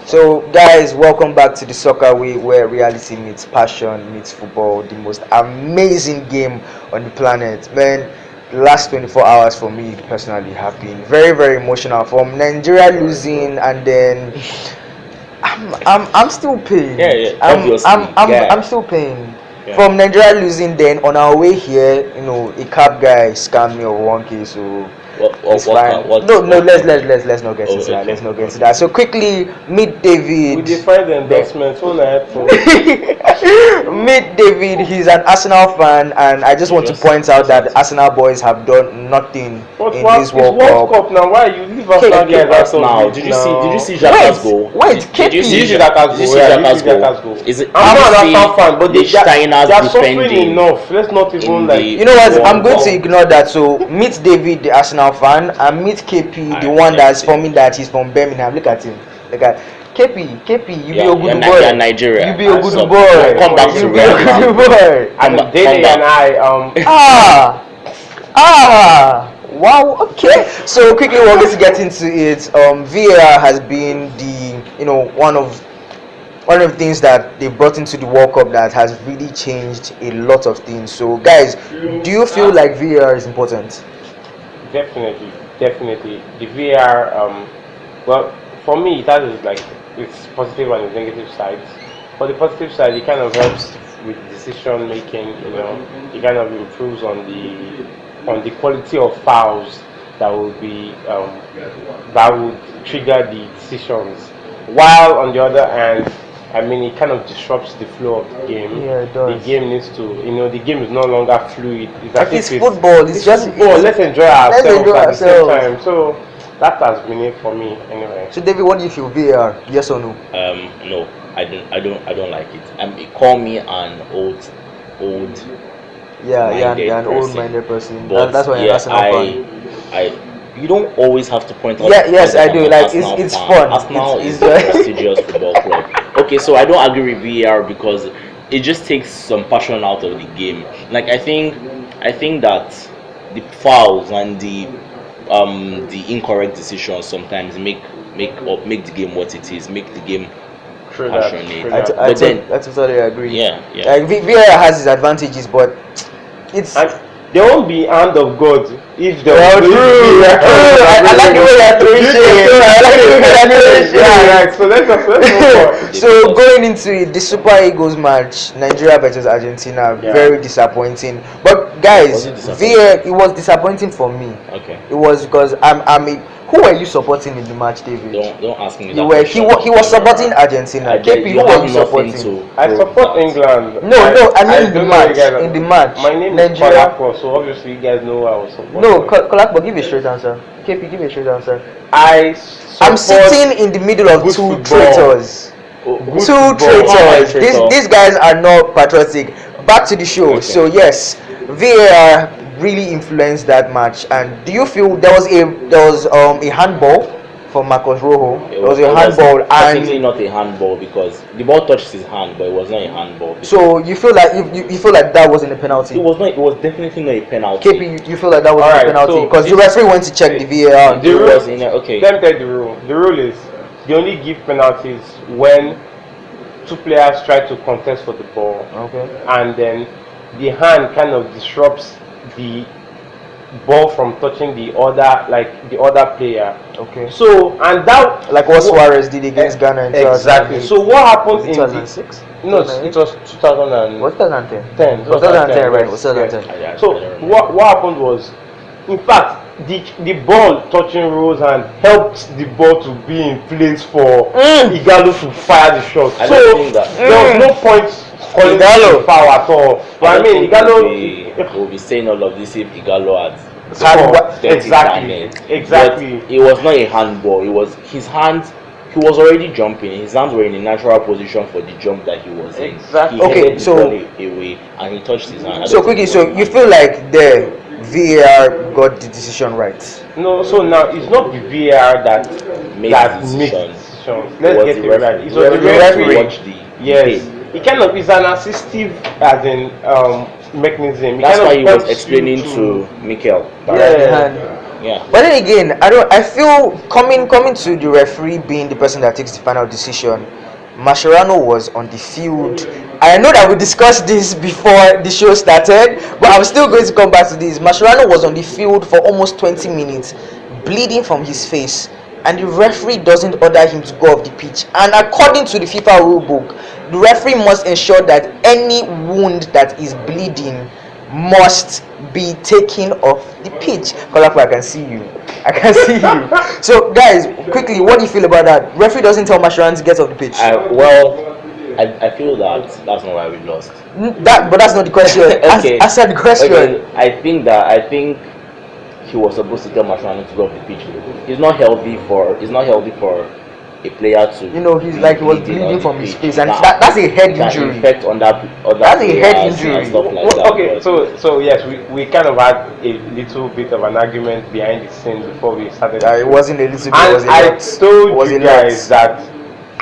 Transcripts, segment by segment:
So, guys, welcome back to the Soccer Way, where reality meets passion, meets football, the most amazing game on the planet. Man, the last 24 hours for me personally have been very, very emotional. From Nigeria losing, and then I'm still pained. I'm still pained. Yeah. From Nigeria losing, then on our way here, a cab guy scammed me of 1K, so it's fine. Let's not get into that. Let's not get into that. So quickly, meet David. We define the endorsement. Meet David. He's an Arsenal fan, and I just want to point out that the Arsenal boys have done nothing in this World Cup. Now, why you leave Arsenal guys now? Did you see Xhaka's goal? Did you see Xhaka's goal? Is it? I'm not an Arsenal fan, but they are suffering enough. Let's not even You know what? I'm going to ignore that. So meet David, the Arsenal fan, and meet KP, the one that's forming that he's from Birmingham. Look at him. Look at KP, you be a good boy. Nigeria. You be a good boy. Come back to reality. You be a good boy. And Dele and I wow, okay. So quickly we're going to get into it. VAR has been the one of the things that they brought into the World Cup that has really changed a lot of things. So guys, do you feel like VAR is important? Definitely. The VAR, well, for me, it has its positive and its negative sides. For the positive side, it kind of helps with decision making. It kind of improves on the quality of fouls that would trigger the decisions. While on the other hand, it kind of disrupts the flow of the game. Yeah, it does. The game needs to, the game is no longer fluid. It's football. It's just football. Let's enjoy ourselves at the same time. So that has been it for me, anyway. So, David, what do you feel? VAR? Yes or no? No, I don't like it. Call me an old. Yeah, an old-minded person. That's why you're Arsenal fan. You don't always have to point out. Yes, I do. Like it's fun. Arsenal is a prestigious football club. Okay, so I don't agree with VAR because it just takes some passion out of the game. Like I think that the fouls and the incorrect decisions sometimes make the game what it is, make the game passionate. I totally agree. Yeah. Like VAR has its advantages, but it's. There won't be hand of God if there was I like the way you're throwing shit. So let's move on. So going into it, the Super Eagles match, Nigeria versus Argentina, very disappointing. But guys, VAR, it was disappointing for me. Okay. It was because who were you supporting in the match, David? Don't ask me that. He was supporting Argentina. KP, who were you supporting? I support England. No, I mean in the match. My name is Kolapo, so obviously you guys know who I was supporting. No, Kolapo, give a straight answer. KP, give a straight answer. I'm sitting in the middle of two traitors. These guys are not patriotic. Back to the show. Okay. So yes, VAR really influenced that match. And do you feel there was a handball for Marcos Rojo? It was a handball, and technically not a handball because the ball touched his hand, but it was not a handball. So you feel like you feel like that wasn't a penalty? It was not. It was definitely not a penalty. KP, you feel like that wasn't a penalty because the referee went to check the VAR. The rule was in there. Okay. Let me tell you the rule. The rule is they only give penalties when two players try to contest for the ball. Okay. And then the hand kind of disrupts the ball from touching the other player. Okay. So and that like what Suarez did against Ghana in exactly. So what happened in 2006? No, it was 2010. What 2010? 10. It was 2010, right? It was 2010. So what happened was, in fact, the ball touching Rose and helped the ball to be in place for Igalo to fire the shot. So there was no point calling Igalo foul at all. But Igalo will be saying all of this if Igalo had exactly. But it was not a handball. It was his hands. He was already jumping. His hands were in a natural position for the jump that he was in. Exactly. He so away and he touched his hand. So quickly, so you feel like the VAR got the decision right? No. So now it's not the VAR that makes decisions. Let's get it right. It was the referee. Yes. It kind of is an assistive as in mechanism. That's why he was explaining to Mikel. Yeah. But then again, I don't. I feel coming to the referee being the person that takes the final decision. Mascherano was on the field. I know that we discussed this before the show started, but I'm still going to come back to this. Mascherano was on the field for almost 20 minutes, bleeding from his face, and the referee doesn't order him to go off the pitch. And according to the FIFA rulebook, the referee must ensure that any wound that is bleeding must be taken off the pitch. Kolapo, I can see you. I can see you. So, guys, quickly, what do you feel about that? Referee doesn't tell Mascherano to get off the pitch. I feel that that's not why we lost. But that's not the question. Okay. Answer the question. Okay. I think he was supposed to tell Mascherano to go off the pitch. It's not healthy for a player to. He's like he was bleeding from his face, and that's a head injury. Effect on that. That's a head injury. And stuff like that. Okay, so yes, we kind of had a little bit of an argument behind the scene before we started. It wasn't a little bit. And it was a I lot. told you guys that.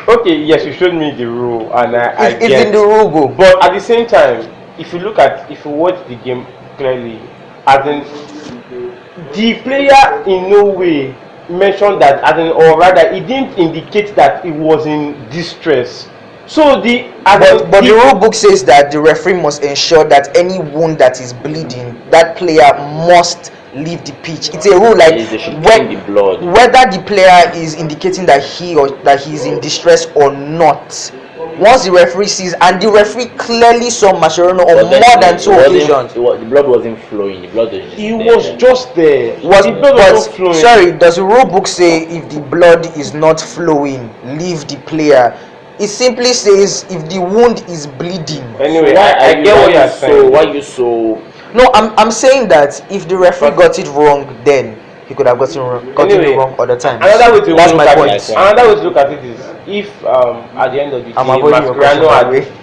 Okay, yes, you showed me the rule, and I it's in the rule book. But at the same time, if you watch the game clearly, as in the player in no way mentioned that, or rather, he didn't indicate that he was in distress. So but the rule book says that the referee must ensure that any wound that is bleeding, that player must leave the pitch. It's a rule like the blood. Whether the player is indicating that he is in distress or not. Once the referee sees, and the referee clearly saw Mascherano on more than 2 occasions. The blood wasn't flowing. The blood was just he there. was just there. The blood was not flowing. Sorry, does the rule book say if the blood is not flowing, leave the player? It simply says if the wound is bleeding. Anyway, I get what you're saying. Why you so? No, I'm saying that if the referee got it wrong, then he could have gotten it wrong other times. Another way to That's look my at point. Another way to look at it is if at the end of the day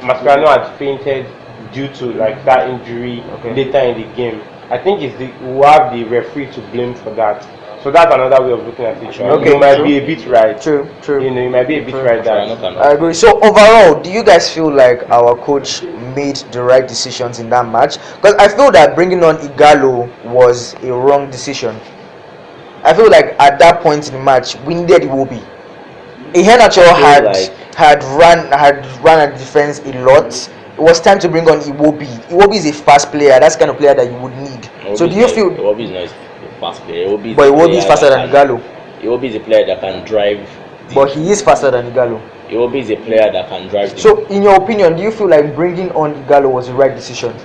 Mascherano had fainted due to like that injury later in the game, I think we'll have the referee to blame for that. So that's another way of looking at it. Okay, you might be a bit right. True. You might be a bit right there. I agree. So overall, do you guys feel like our coach made the right decisions in that match? Because I feel that bringing on Igalo was a wrong decision. I feel like at that point in the match, we needed Iwobi. Iheanacho had run at defense a lot. It was time to bring on Iwobi. Iwobi is a fast player. That's the kind of player that you would need. So do you feel? Iwobi is not a fast player. Iwobi is faster than Igalo. Iwobi is a player that can drive. But he is faster than Igalo. Iwobi is a player that can drive. So, in your opinion, do you feel like bringing on Igalo was the right decision?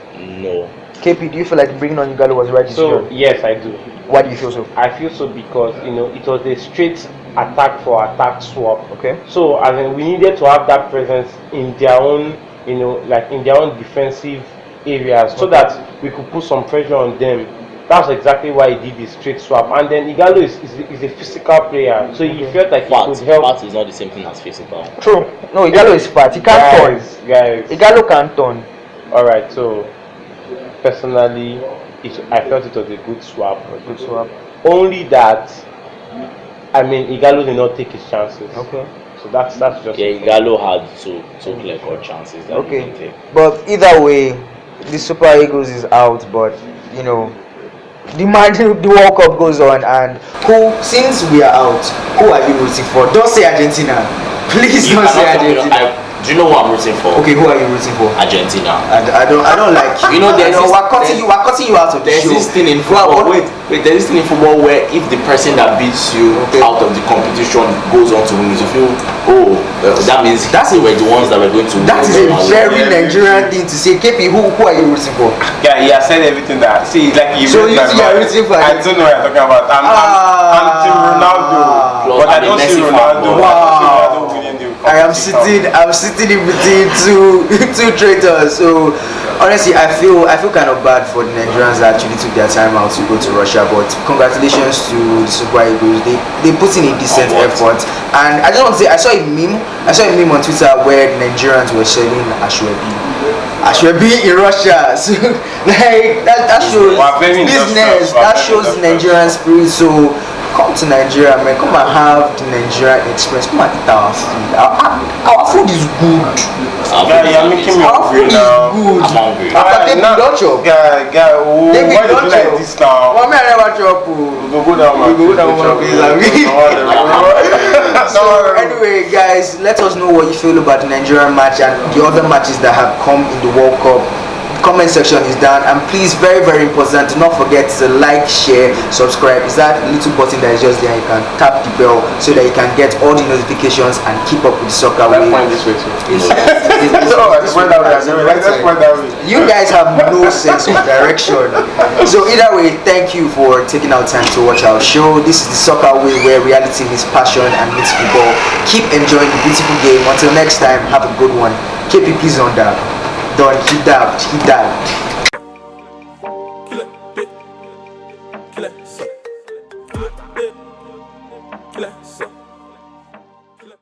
No. KP, do you feel like bringing on Igalo was the right decision? So yes, I do. Why do you feel so? I feel so because it was a straight attack for attack swap. Okay. So we needed to have that presence in their own, like in their own defensive areas, so that we could put some pressure on them. That's exactly why he did the straight swap. And then Igalo is a physical player, so he felt like he could help. Fat is not the same thing as physical. True. No, Igalo is fat. He can't turn. Guys. Igalo can't turn. All right. So personally, I felt it was a good swap. Only that, Igalo did not take his chances. Okay. So that's just. Yeah, Igalo had two clear-cut chances. That he didn't take. But either way, the Super Eagles is out. But the World Cup goes on, and since we are out, who are you rooting for? Don't say Argentina. Please don't say Argentina. Do you know who I'm rooting for? Okay, who are you rooting for? Argentina. I don't like you. We're cutting you out of the show. There's this thing in football. Wait, there's this thing in football where if the person that beats you out of the competition goes on to win, you feel, that means they were the ones that were going to win. That is a very Nigerian thing to say. KP, who are you rooting for? Yeah, he has said everything that. See, like you. So you are rooting for? I don't know what you're talking about. I'm Team Ronaldo, but I don't see Ronaldo. Wow. I'm sitting in between two traitors. So honestly, I feel kind of bad for the Nigerians that actually took their time out to go to Russia. But congratulations to the Super Eagles. They put in a decent effort. And I just want to say, I saw a meme on Twitter where Nigerians were selling Ashwebi in Russia. So like that shows business. That shows Nigerian spirit. So come to Nigeria, man. Come and have the Nigerian experience. Come and eat our food. Our food is good. You're making me Our hungry food is now. good. I'm hungry. After David don't chop. Guy, David why do don't you like chop. this now? Well, me I never chop. We go down my place. So anyway, guys, let us know what you feel about the Nigerian match and the other matches that have come in the World Cup. Comment section is down, and please, very very important, do not forget to like, share, subscribe. Is that little button that is just there? You can tap the bell so that you can get all the notifications and keep up with the soccer way. this way too. You guys have no sense of direction. So either way, thank you for taking our time to watch our show. This is the Soccer Way, where reality meets passion and meets football. Keep enjoying the beautiful game. Until next time, have a good one. KPP's on that. Don't hit that.